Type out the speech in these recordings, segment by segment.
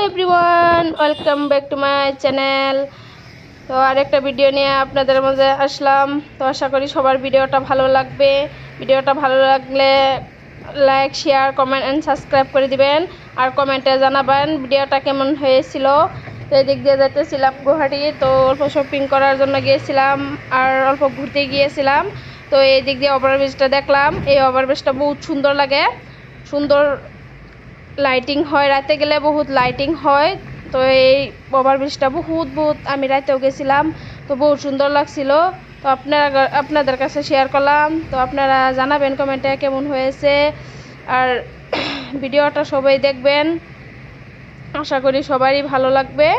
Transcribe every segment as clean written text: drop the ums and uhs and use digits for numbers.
Everyone, welcome back to my channel. তো আরেকটা video নিয়ে আপনাদের মাঝে আসলাম। তো আশা করি সবার ভিডিওটা ভালো লাগবে। ভিডিওটা ভালো লাগলে like, share, comment and subscribe করে দিবেন। আর কমেন্টে জানাবেন ভিডিওটা কেমন হয়েছিল। তো এদিক দিয়ে যেতেছিলাম গুয়াহাটি, তো অল্প শপিং করার জন্য গিয়েছিলাম আর অল্প ঘুরতে গিয়েছিলাম। তো এই দিক দিয়ে ওভারব্রিজটা দেখলাম। এই ওভারব্রিজটা বহুত সুন্দর লাগে, সুন্দর লাইটিং হয়, রাতে গেলে বহুত লাইটিং হয়। তো এই ওভারব্রিজটা বহুত আমি রাতেও গেছিলাম, তো বহুত সুন্দর লাগছিল। তো আপনাদের কাছে শেয়ার করলাম। তো আপনারা জানাবেন কমেন্টে কেমন হয়েছে। আর ভিডিওটা সবাই দেখবেন, আশা করি সবারই ভালো লাগবে।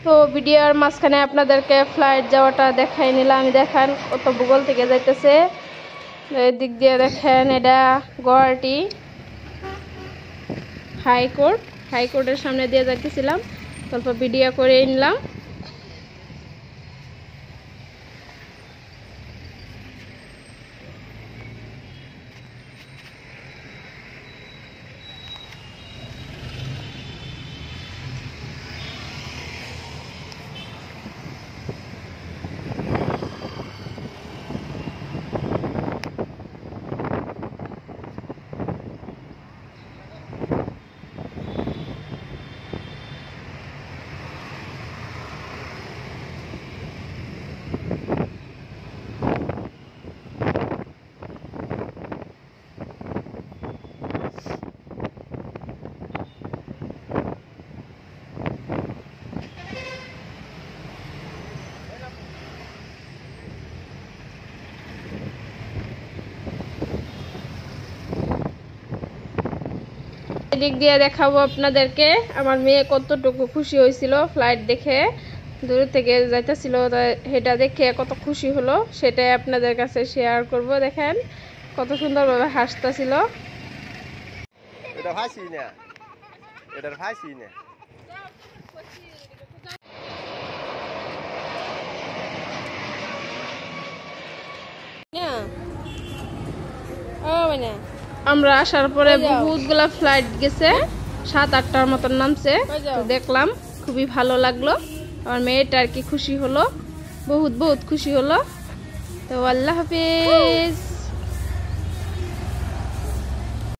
তো ভিডিওর মাঝখানে আপনাদেরকে ফ্লাইট যাওয়াটা দেখাই নিলাম। আমি দেখান কত ভূগোল থেকে যাইতেছে। এদিক দিয়ে দেখেন, এটা গুয়াহাটি হাইকোর্টের সামনে দিয়ে যাইতেছিলাম, অল্প ভিডিও করে নিলাম। এদিক দিয়ে দেখাবো আপনাদেরকে আমার মেয়ে কতটুকু খুশি হয়েছিল ফ্লাইট দেখে। দূর থেকে যাইতেছিল, সেটা দেখে কত খুশি হলো সেটাই আপনাদের কাছে শেয়ার করব। দেখেন কত সুন্দরভাবে হাসতেছিল। আমরা আসার পরে বহুতগুলা ফ্লাইট গেছে, 7-8টার মতন নামছে। তো দেখলাম, খুবই ভালো লাগলো। আমার মেয়েটা আর কি খুশি হলো, বহুত খুশি হলো। তো আল্লাহ হাফিজ।